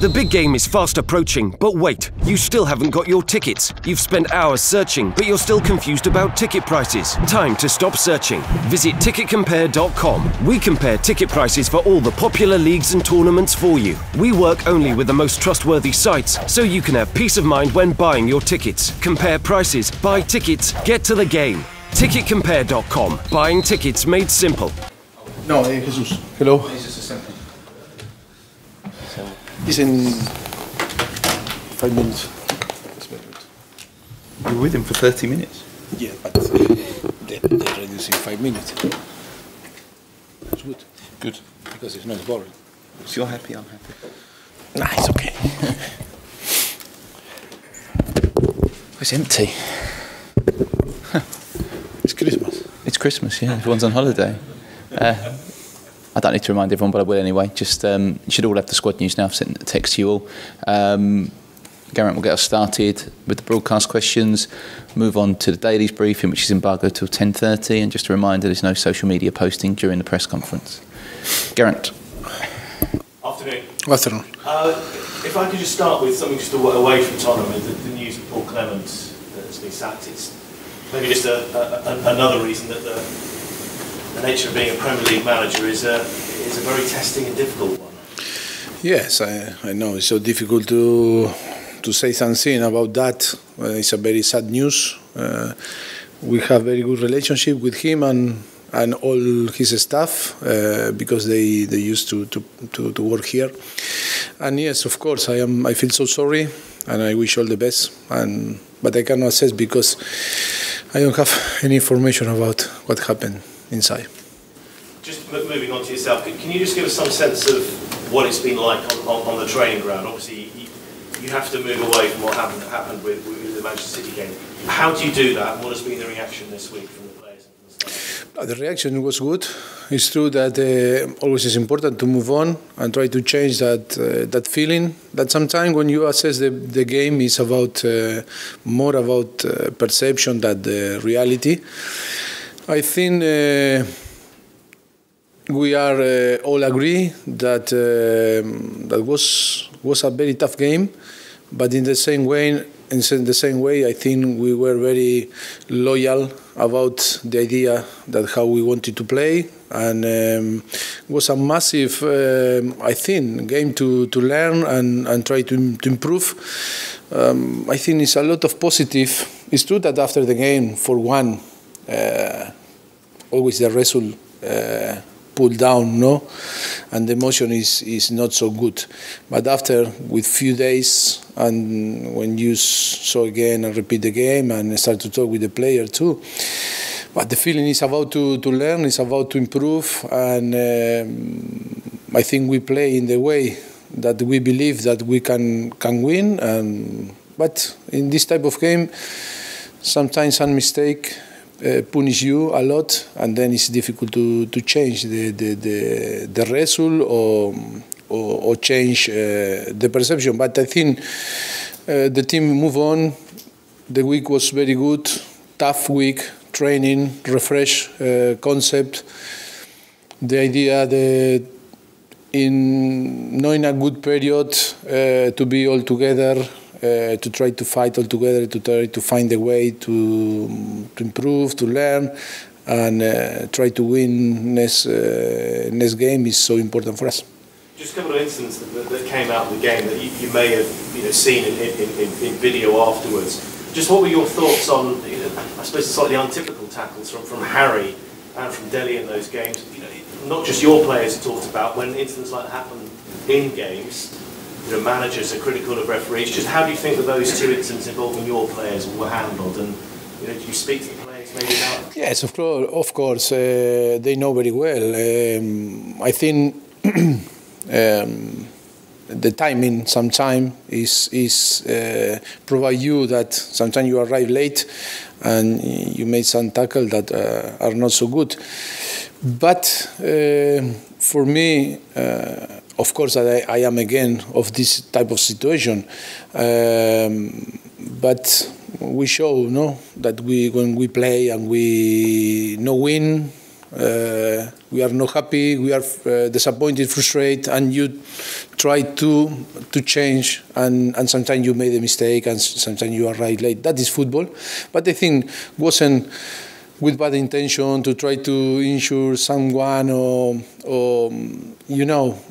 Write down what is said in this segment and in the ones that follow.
The big game is fast approaching, but wait, you still haven't got your tickets. You've spent hours searching, but you're still confused about ticket prices. Time to stop searching. Visit ticketcompare.com. We compare ticket prices for all the popular leagues and tournaments for you. We work only with the most trustworthy sites, so you can have peace of mind when buying your tickets. Compare prices, buy tickets, get to the game. Ticketcompare.com. Buying tickets made simple. No, Jesus. Hello. It's in 5 minutes. You were with him for 30 minutes? Yeah, but they reduce in 5 minutes. It's good. Good. Because it's not boring. If you're happy, I'm happy. Nah, it's okay. It's empty. It's Christmas. It's Christmas, yeah. Everyone's on holiday. I don't need to remind everyone, but I will anyway. Just you should all have the squad news now. I've sent a text to you all. Garrett will get us started with the broadcast questions. Move on to the dailies briefing, which is embargoed till 10:30. And just a reminder, there's no social media posting during the press conference. Garrett. Afternoon. Afternoon. If I could just start with something just away from Tottenham, the news of Paul Clement that has been sacked. It's maybe just another reason that the nature of being a Premier League manager is a very testing and difficult one. Yes, I know. It's so difficult to say something about that. It's a very sad news. We have very good relationship with him and all his staff because they used to work here. And yes, of course, I feel so sorry and I wish all the best. But I cannot assess because I don't have any information about what happened inside. Just moving on to yourself, can you just give us some sense of what it's been like on the training ground? Obviously, you have to move away from what happened with the Manchester City game. How do you do that? And what has been the reaction this week from the players and the staff? The reaction was good. It's true that always it's important to move on and try to change that feeling. That sometimes when you assess the game, it's about more about perception than the reality. I think we are all agree that that was a very tough game, but in the same way, I think we were very loyal about the idea that how we wanted to play, and was a massive, I think, game to learn and try to improve. I think it's a lot of positive. It's true that after the game, for one. Always the result pull down, no, and the emotion is not so good. But after, with few days, and when you saw again and repeat the game and start to talk with the player too, but the feeling is about to learn, it's about to improve, and I think we play in the way that we believe that we can win. But in this type of game, sometimes some mistake punish you a lot, and then it's difficult to change the result or change the perception. But I think the team move on. The week was very good, tough week, training, refresh concept. The idea that in knowing a good period to be all together. To try to fight all together, to try to find a way to improve, to learn, and try to win next game is so important for us. Just a couple of incidents that came out of the game that you may have seen in video afterwards. Just what were your thoughts on, I suppose, slightly untypical tackles from Harry and from Dele in those games? Not just your players talked about when incidents like that happen in games. Managers are critical of referees. Just how do you think that those two incidents involving your players were handled? And do you speak to the players maybe about it? Yes, of course. They know very well. I think the timing sometimes is provide you that sometimes you arrive late and you made some tackle that are not so good. But for me. Of course, I am again of this type of situation, but we show that when we play and we win, We are not happy. We are disappointed, frustrated, and you try to change. And sometimes you made a mistake, and sometimes you are right late. That is football. But I think wasn't with bad intention to try to injure someone or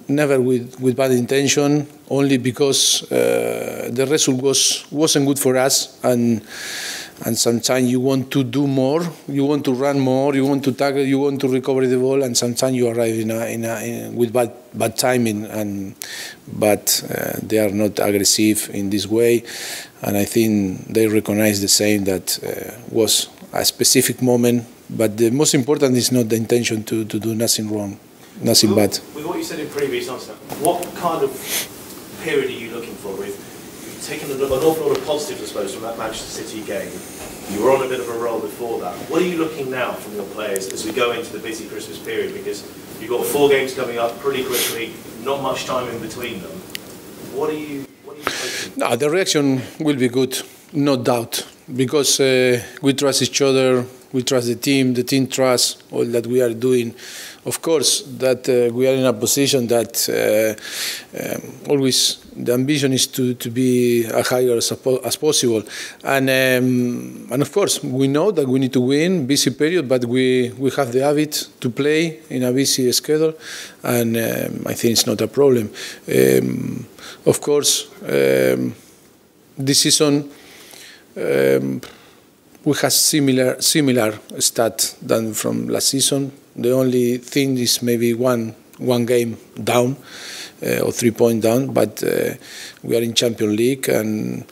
never with bad intention, only because the result wasn't good for us, and sometimes you want to do more, you want to run more, you want to tackle, you want to recover the ball, and sometimes you arrive with bad timing, but they are not aggressive in this way, and I think they recognize the same, that was a specific moment, but the most important is not the intention to do nothing wrong, nothing bad. With what you said in previous answer, what kind of period are you looking for? You've taken an awful lot of positives, I suppose, from that Manchester City game. You were on a bit of a roll before that. What are you looking now from your players as we go into the busy Christmas period? Because you've got 4 games coming up pretty quickly, not much time in between them. What are you hoping? No, the reaction will be good, no doubt, because we trust each other, we trust the team trusts all that we are doing. Of course, that we are in a position that always the ambition is to be as high as possible, and of course we know that we need to win. Busy period, but we have the habit to play in a busy schedule, and I think it's not a problem. Of course, this season we have similar stats than from last season. The only thing is maybe one game down or 3 points down, but we are in Champions League, and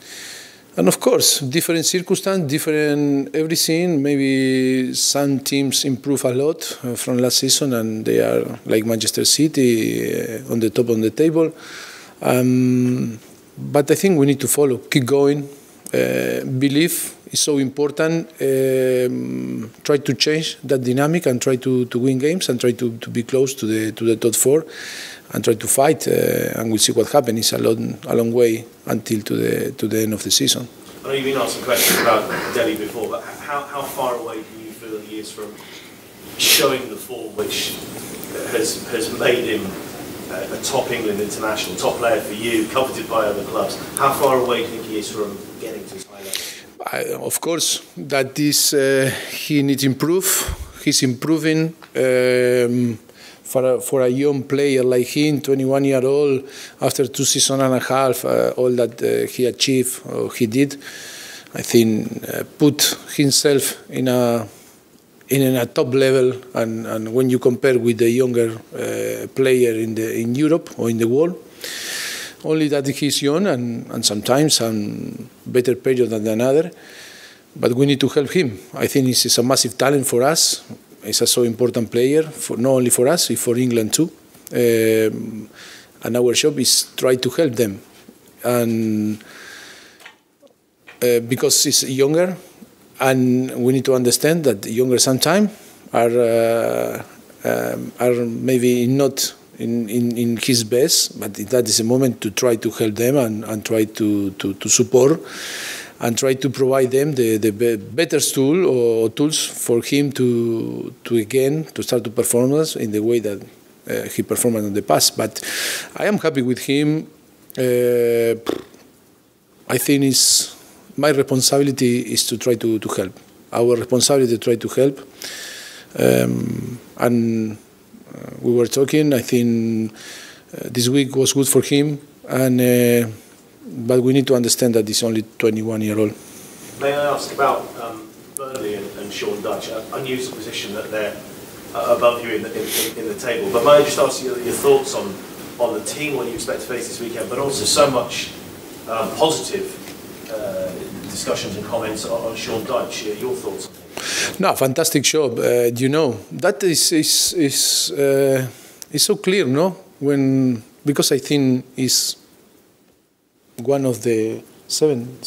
of course different circumstances, different everything. Maybe some teams improve a lot from last season, and they are like Manchester City on the top of the table. But I think we need to follow, keep going, believe. Is so important. Try to change that dynamic and try to win games and try to be close to the top 4 and try to fight. And we'll see what happens. It's a long way until to the end of the season. I know you've been asked some questions about Delhi before, but how far away do you feel he is from showing the form which has made him a top England international, top player for you, coveted by other clubs? How far away do you think he is from getting to his high level? Of course, that is he needs to improve. He's improving. For a young player like him, 21 years old, after 2 seasons and a half, all that he achieved or he did, I think put himself in a top level. And when you compare with the younger player in Europe or in the world. Only that he's young and sometimes some better period than another, but we need to help him. I think he's a massive talent for us. He's a so important player, not only for us, for England too. And our job is try to help them. And because he's younger, and we need to understand that younger sometimes are maybe not in his best, but that is a moment to try to help them and try to support and try to provide them the better tool or tools for him to start to perform in the way that he performed in the past. But I am happy with him. I think my responsibility is to try to help. Our responsibility is to try to help. And we were talking. I think this week was good for him, but we need to understand that he's only 21-year-old. May I ask about Burnley and Sean Dutch? Unusual position that they're above you in the table. But may I just ask you your thoughts on the team, what you expect to face this weekend, but also so much positive discussions and comments on Sean Dutch. Your thoughts on him? No, fantastic job. That is so clear, no? Because I think he's one of the 7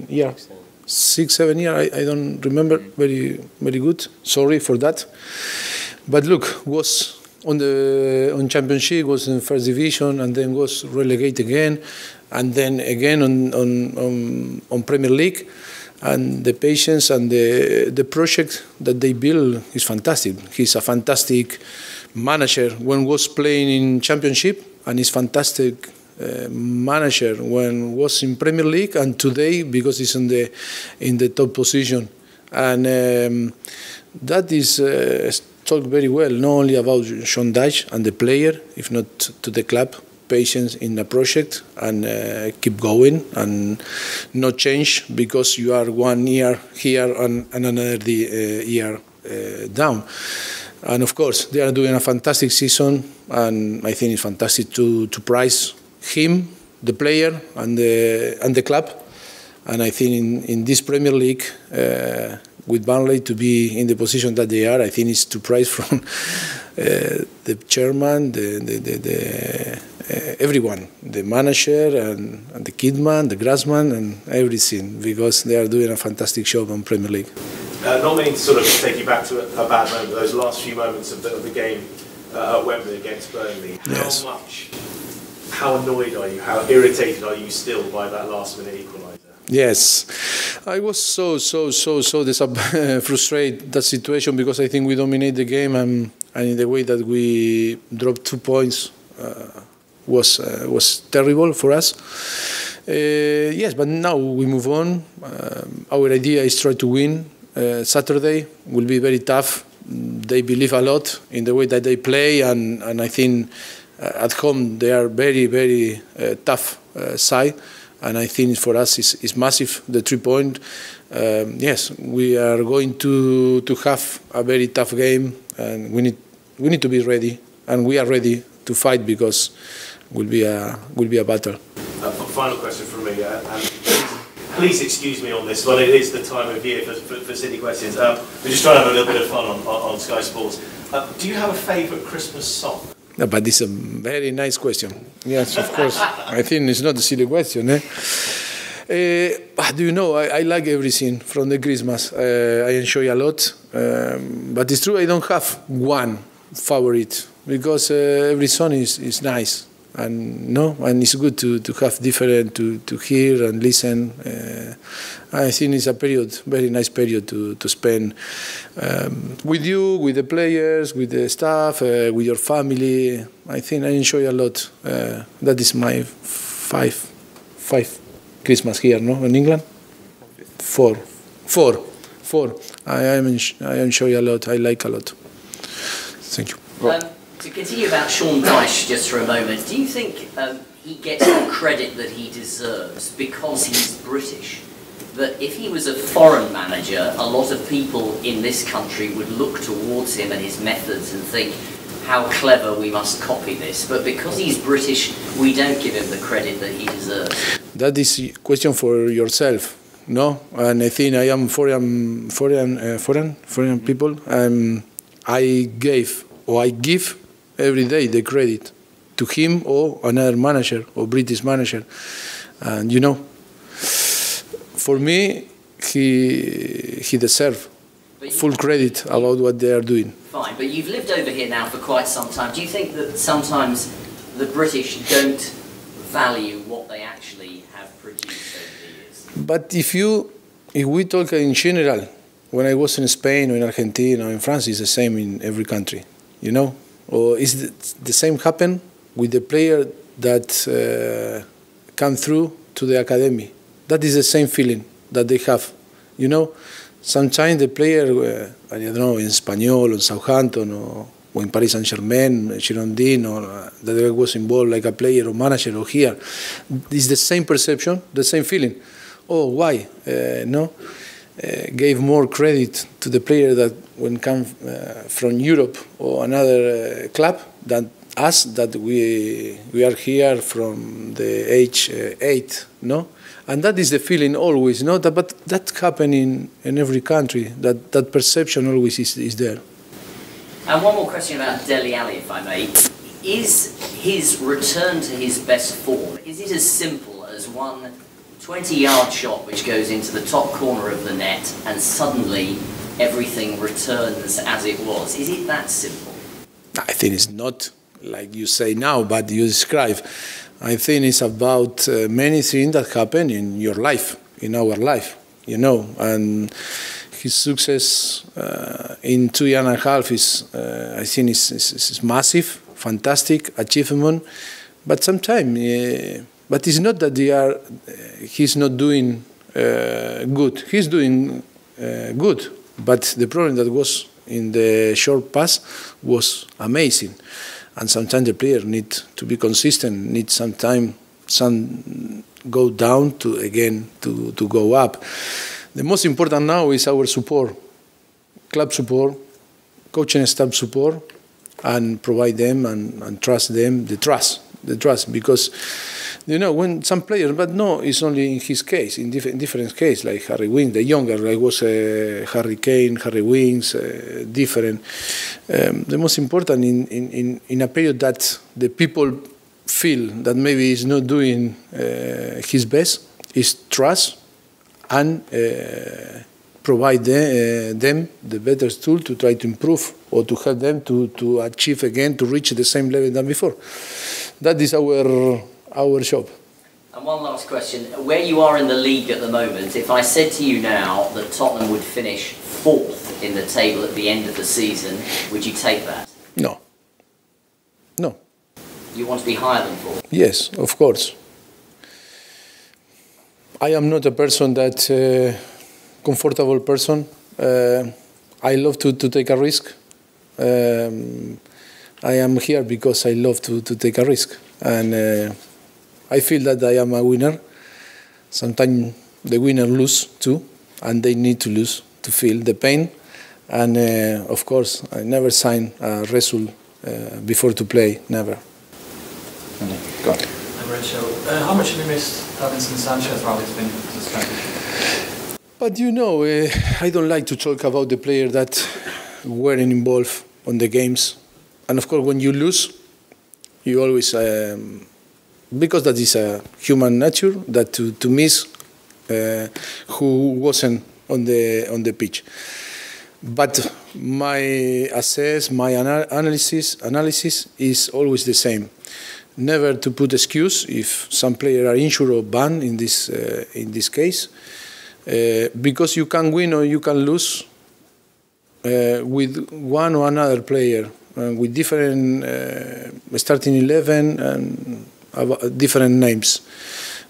years, 6-7 years. I don't remember very good. Sorry for that. But look, was on Championship, was in First Division, and then was relegated again, and then again on Premier League. and the patience and the project that they build is fantastic. He's a fantastic manager when was playing in Championship, and he's fantastic manager when was in Premier League, and today because he's in the top position. And that is talked very well, not only about Sean Dyche and the player, if not to the club. Patience in a project and keep going and not change because you are 1 year here and another year down. And of course, they are doing a fantastic season, and I think it's fantastic to prize him, the player, and the club. And I think in this Premier League, with Burnley to be in the position that they are, I think it's to prize from the chairman, everyone, the manager and the kidman, the grassman, and everything, because they are doing a fantastic job on Premier League. Not meaning to sort of take you back to a bad moment, those last few moments of the game at Wembley against Burnley. Yes. How annoyed are you? How irritated are you still by that last-minute equaliser? Yes, I was so frustrated that situation because I think we dominated the game, and in the way that we dropped 2 points was terrible for us. Yes, but now we move on. Our idea is try to win. Saturday will be very tough. They believe a lot in the way that they play, and I think at home they are very tough side. And I think for us it's massive, the 3 point. Yes, we are going to have a very tough game, and we need to be ready, and we are ready to fight because will be a battle. Final question from me, and please excuse me on this one. It is the time of year for silly questions. We're just trying to have a little bit of fun on Sky Sports. Do you have a favourite Christmas song? No, but it's a very nice question. Yes, of course. I think it's not a silly question. Do you know, I like everything from the Christmas. I enjoy a lot. But it's true, I don't have one favorite because every song is nice. And it's good to have different, to hear and listen. I think it's a very nice period to spend with you, with the players, with the staff, with your family. I think I enjoy a lot. That is my five Christmas here, no, in England. Four. I enjoy a lot. I like a lot. Thank you. To continue about Sean Dyche just for a moment, do you think he gets the credit that he deserves because he's British? That if he was a foreign manager, a lot of people in this country would look towards him and his methods and think, how clever, we must copy this. But because he's British, we don't give him the credit that he deserves. That is a question for yourself, no? And I think I am foreign people. I give every day the credit to him or another manager or British manager. And for me, he deserves full credit about what they are doing. Fine, but you've lived over here now for quite some time. Do you think that sometimes the British don't value what they actually have produced over the years? But if we talk in general, when I was in Spain or in Argentina or in France, it's the same in every country, Or is the same happen with the player that come through to the academy? That is the same feeling that they have, Sometimes the player, I don't know, in Espanyol or Southampton or in Paris Saint-Germain, Girondin, or that was involved like a player or manager or here, it's the same perception, the same feeling. Oh, why? Gave more credit to the player that when come from Europe or another club than us, that we are here from the age 8, And that is the feeling always, but that happens in every country. That perception always is there. And one more question about Dele Alli, if I may. Is his return to his best form, is it as simple as one 20-yard shot which goes into the top corner of the net and suddenly everything returns as it was? Is it that simple? I think it's not like you say now, but you describe. I think it's about many things that happen in your life, in our life. you know, and his success in 2 years and a half is, I think, is massive, fantastic achievement. But sometimes, but it's not that he's not doing good. He's doing good, but the problem that was in the short pass was amazing. And sometimes the player need to be consistent, need some time, some go down to again to go up. The most important now is our support, club support, coaching staff support, and provide them and trust them, the trust, because you know when some players, but no, it's only in his case, in different case, like Harry Winks, the younger, like was Harry Kane, Harry Winks, different. The most important in a period that the people feel that maybe he's not doing his best is trust and provide them the better tool to try to improve or to help them to achieve again, to reach the same level than before. That is our job. And one last question. Where you are in the league at the moment, if I said to you now that Tottenham would finish 4th in the table at the end of the season, would you take that? No. No. You want to be higher than 4th? Yes, of course. I am not a person that comfortable person. I love to take a risk. I am here because I love to take a risk. And I feel that I am a winner. Sometimes the winner lose too, and they need to lose to feel the pain. And of course, I never sign a result before to play, never. Go on. Mauricio, how much have you missed Davinson Sanchez while he's been suspended? But you know, I don't like to talk about the players that weren't involved on the games. And of course, when you lose, you always, because that is a human nature, that to miss who wasn't on the pitch. But my analysis is always the same. Never to put excuse if some players are injured or banned in this case, because you can win or you can lose with one or another player, with different starting 11 and different names.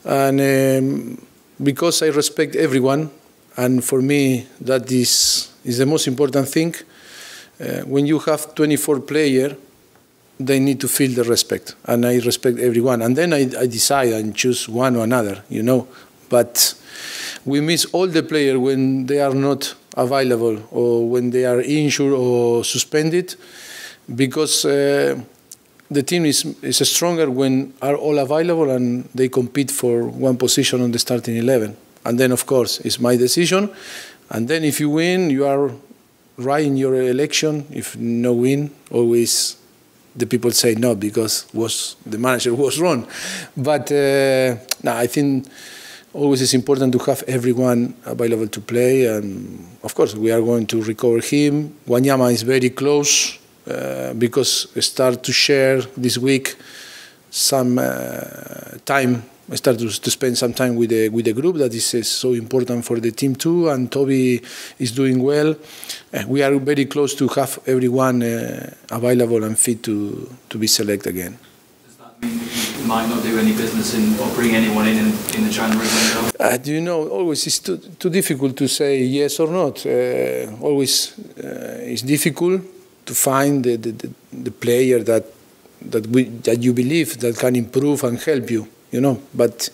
And because I respect everyone, and for me that is the most important thing. When you have 24 players, they need to feel the respect, and I respect everyone. And then I decide and choose one or another, you know. But we miss all the players when they are not available or when they are injured or suspended, because the team is stronger when are all available and they compete for one position on the starting 11. And then, of course, it's my decision. And then if you win, you are right in your election. If no win, always the people say no because the manager was wrong. But no, I think always it's important to have everyone available to play. And of course, we are going to recover him. Wanyama is very close because start to share this week some time. I start to spend some time with the group. That is so important for the team too. And Toby is doing well. We are very close to have everyone available and fit to be selected again. Does that mean that you might not do any business or bring anyone in the January window? Do you know, always it's too difficult to say yes or not. Always it's difficult to find the player that you believe that can improve and help you. You know, but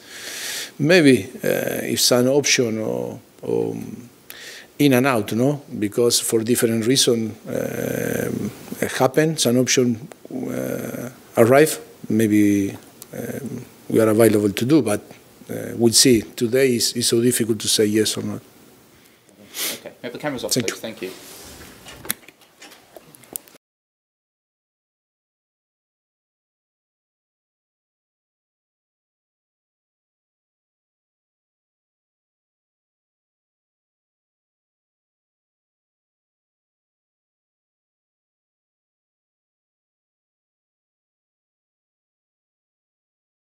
maybe it's an option or in and out, no? Because for different reasons happens, an option arrive. Maybe we are available to do, but we'll see. Today is so difficult to say yes or not. Okay, the camera's off, please. Thank you.